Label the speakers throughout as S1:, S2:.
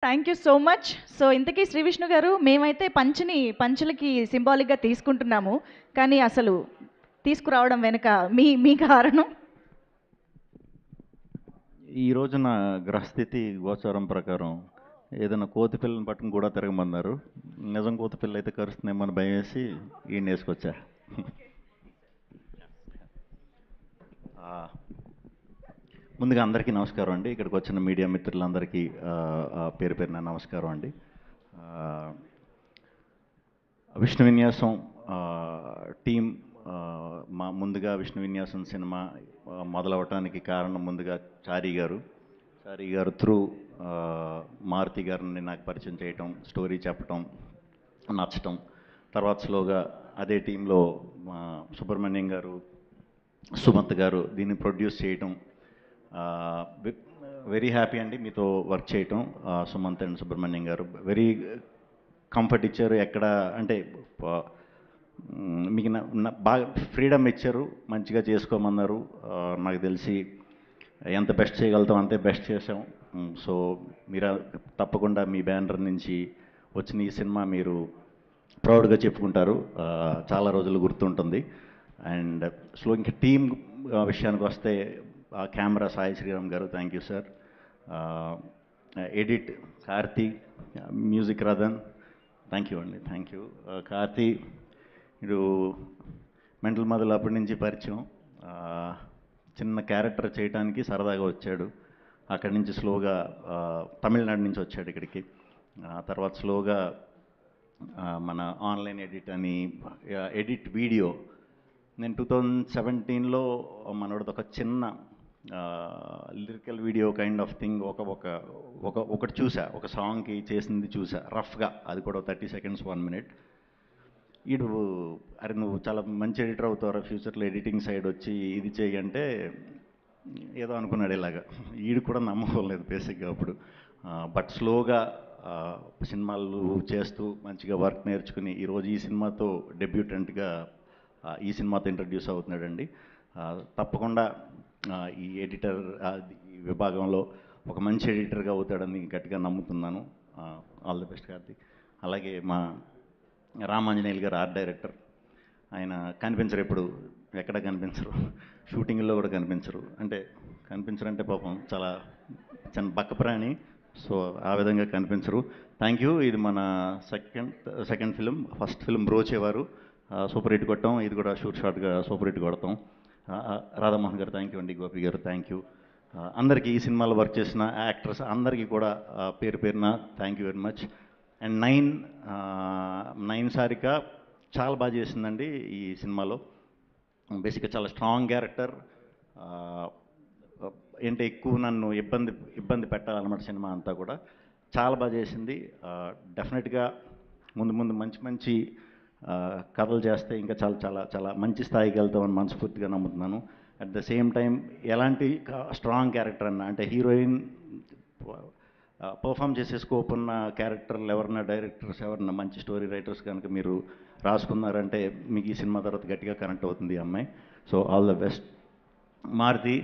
S1: Thank you so much. So ఇంతకీ శ్రీ విష్ణు గారు, మేమైతే పంచులకి సింబాలిక్గా తీసుకుంటున్నాము. కానీ అసలు తీసుకురావడం వెనుక మీ మీ కారణం?
S2: ఈ రోజున గ్రహస్థితి గోచారం ప్రకారం ఏదైనా కోతి పిల్లని పట్టుకుని కూడా తిరగమన్నారు. నిజం కోతి పిల్ల అయితే కరుస్తుందేమో అని భయం వేసి ఈయన వేసుకొచ్చా. ఆ, ముందుగా అందరికీ నమస్కారం అండి. ఇక్కడికి వచ్చిన మీడియా మిత్రులందరికీ పేరు పేరున నమస్కారం అండి. ఆ, విష్ణు విన్యాసం టీం ముందుగా విష్ణు విన్యాసం సినిమా మొదలవటానికి కారణం ముందుగా చారీ గారు త్రూ మారుతి గారిని నాకు పరిచయం చేయటం, స్టోరీ చెప్పటం, నచ్చటం. తర్వాత స్లోగా అదే టీంలో సుబ్రహ్మణ్యం గారు, సుమంత్ గారు దీన్ని ప్రొడ్యూస్ చేయటం. వెరీ హ్యాపీ అండి మీతో వర్క్ చేయటం. సుమంత్ అండ్ సుబ్రహ్మణ్యం గారు వెరీ కంఫర్ట్ ఇచ్చారు. ఎక్కడ అంటే మీకు బాగా ఫ్రీడమ్ ఇచ్చారు, మంచిగా చేసుకోమన్నారు. నాకు తెలిసి ఎంత బెస్ట్ చేయగలుగుతాం అంతే బెస్ట్ చేసాం. సో మీరు తప్పకుండా మీ బ్యానర్ నుంచి వచ్చిన ఈ సినిమా మీరు ప్రౌడ్గా చెప్పుకుంటారు, చాలా రోజులు గుర్తుంటుంది. అండ్ సో ఇంకా టీం విషయానికి వస్తే camera Sai Sriram garu, thank you sir. Edit Karthi, music Rathan, thank you అండి, థ్యాంక్ యూ. కార్తీ మీరు మెంటల్ మొదలు అప్పటి నుంచి పరిచయం. చిన్న క్యారెక్టర్ చేయడానికి సరదాగా వచ్చాడు. అక్కడి నుంచి స్లోగా తమిళనాడు నుంచి వచ్చాడు ఇక్కడికి. తర్వాత స్లోగా మన ఆన్లైన్ ఎడిట్ అని ఎడిట్ వీడియో నేను 2017లో మనోడిది ఒక చిన్న lyrical video kind of thing ఒకటి చూసా, ఒక సాంగ్కి చేసింది చూసా రఫ్గా. అది కూడా 30 seconds 1 minute. అరే నువ్వు చాలా మంచి ఎడిటర్ అవుతావు ఫ్యూచర్లో, ఎడిటింగ్ సైడ్ వచ్చి ఇది చేయి అంటే ఏదో అనుకున్నాడు ఇలాగా. ఈడు కూడా నమ్మకలేదు బేసిక్గా అప్పుడు. బట్ స్లోగా సినిమాలు చేస్తూ మంచిగా వర్క్ నేర్చుకుని ఈరోజు ఈ సినిమాతో డెబ్యూటెంట్గా ఈ సినిమాతో ఇంట్రడ్యూస్ అవుతున్నాడండి. తప్పకుండా ఈ ఎడిటర్ ఈ విభాగంలో ఒక మంచి ఎడిటర్గా అవుతాడని గట్టిగా నమ్ముతున్నాను. All the best Karthik. అలాగే మా రామాంజనేయులు గారు ఆర్ట్ డైరెక్టర్. ఆయన కనిపించరు, ఎప్పుడు ఎక్కడ కనిపించరు, షూటింగ్లో కూడా కనిపించరు. అంటే కనిపించరంటే పాపం చాలా చిన్న బక్క ప్రాణి, సో ఆ విధంగా కనిపించరు. Thank you. ఇది మన second film. First film Brochevaru super hit కొట్టాం, ఇది కూడా షార్ట్గా సూపర్ హిట్ కొడతాం. రాధామోహన్ గారు థ్యాంక్ యూ అండి, గోపి గారు థ్యాంక్ యూ. అందరికీ ఈ సినిమాలో వర్క్ చేసిన యాక్టర్స్ అందరికీ కూడా పేరు పేరున thank you very much. And nine Sarika చాలా బాగా చేసిందండి ఈ సినిమాలో. బేసిక్గా చాలా స్ట్రాంగ్ క్యారెక్టర్. ఏంటంటే ఎక్కువ నన్ను ఇబ్బంది పెట్టాలన్నమాట సినిమా అంతా కూడా. చాలా బాగా చేసింది. డెఫినెట్గా ముందు మంచి కథలు చేస్తే ఇంకా చాలా చాలా చాలా మంచి స్థాయికి వెళ్తామని మనస్ఫూర్తిగా నమ్ముతున్నాను. అట్ ద సేమ్ టైం ఎలాంటి స్ట్రాంగ్ క్యారెక్టర్ అన్న, అంటే హీరోయిన్ పర్ఫామ్ చేసే స్కోప్ ఉన్న క్యారెక్టర్లు ఎవరన్నా, డైరెక్టర్స్ ఎవరన్నా, మంచి స్టోరీ రైటర్స్ కనుక మీరు రాసుకున్నారంటే మీకు ఈ సినిమా తర్వాత గట్టిగా కనెక్ట్ అవుతుంది ఈ అమ్మాయి. So all the best. Maruthi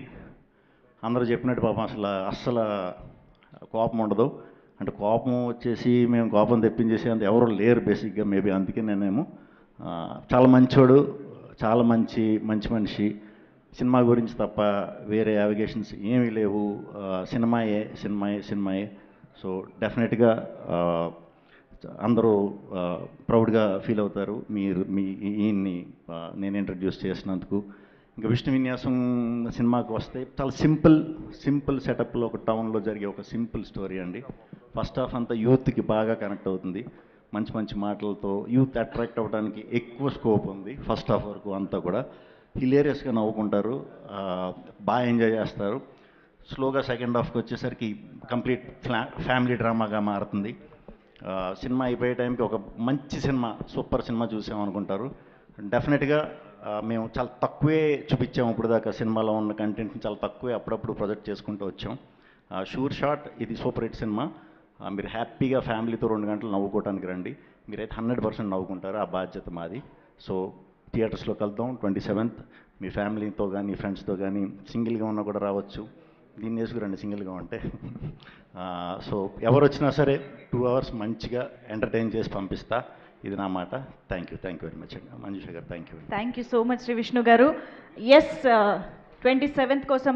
S2: అందరూ చెప్పినట్టు పాపం అస్సలు కోపం ఉండదు. అంటే కోపం వచ్చేసి మేము కోపం తెప్పించేసి అంత ఎవరు లేరు బేసిక్గా. మేబీ అందుకే నేనేమో చాలా మంచోడు, చాలా మంచి మనిషి. సినిమా గురించి తప్ప వేరే అవిగేషన్స్ ఏమీ లేవు. సినిమాయే. సో డెఫినెట్గా అందరూ ప్రౌడ్గా ఫీల్ అవుతారు ఈయన్ని నేను ఇంట్రడ్యూస్ చేసినందుకు. ఇంకా విష్ణు విన్యాసం సినిమాకి వస్తే చాలా సింపుల్ సెటప్లో ఒక టౌన్లో జరిగే ఒక సింపుల్ స్టోరీ అండి. ఫస్ట్ హాఫ్ అంతా యూత్కి బాగా కనెక్ట్ అవుతుంది. మంచి మాటలతో యూత్ అట్రాక్ట్ అవ్వడానికి ఎక్కువ స్కోప్ ఉంది. ఫస్ట్ హాఫ్ వరకు అంతా కూడా హిలేరియస్గా నవ్వుకుంటారు, బాగా ఎంజాయ్ చేస్తారు. స్లోగా సెకండ్ హాఫ్కి వచ్చేసరికి కంప్లీట్ ఫ్యామిలీ డ్రామాగా మారుతుంది. సినిమా అయిపోయే టైంకి ఒక మంచి సినిమా, సూపర్ సినిమా చూసామనుకుంటారు. డెఫినెట్గా మేము చాలా తక్కువే చూపించాము ఇప్పుడు దాకా. సినిమాలో ఉన్న కంటెంట్ని చాలా తక్కువే అప్పుడప్పుడు ప్రొజెక్ట్ చేసుకుంటూ వచ్చాం. షూర్ షాట్ ఇది సూపర్ హిట్ సినిమా. మీరు హ్యాపీగా ఫ్యామిలీతో 2 గంటలు నవ్వుకోవడానికి రండి. మీరైతే 100% నవ్వుకుంటారు, ఆ బాధ్యత మాది. సో థియేటర్స్లో కలుద్దాం 27th. మీ ఫ్యామిలీతో కానీ ఫ్రెండ్స్తో కానీ సింగిల్గా ఉన్నా కూడా రావచ్చు. దీన్ని వేసుకురండి సింగిల్గా ఉంటే. సో ఎవరు వచ్చినా సరే 2 hours మంచిగా ఎంటర్టైన్ చేసి పంపిస్తా, ఇది నా మాట. థ్యాంక్ యూ వెరీ మచ్ అండి. Manjusha garu thank you.
S1: Thank you so much Sri Vishnu garu. Yes, 27th కోసం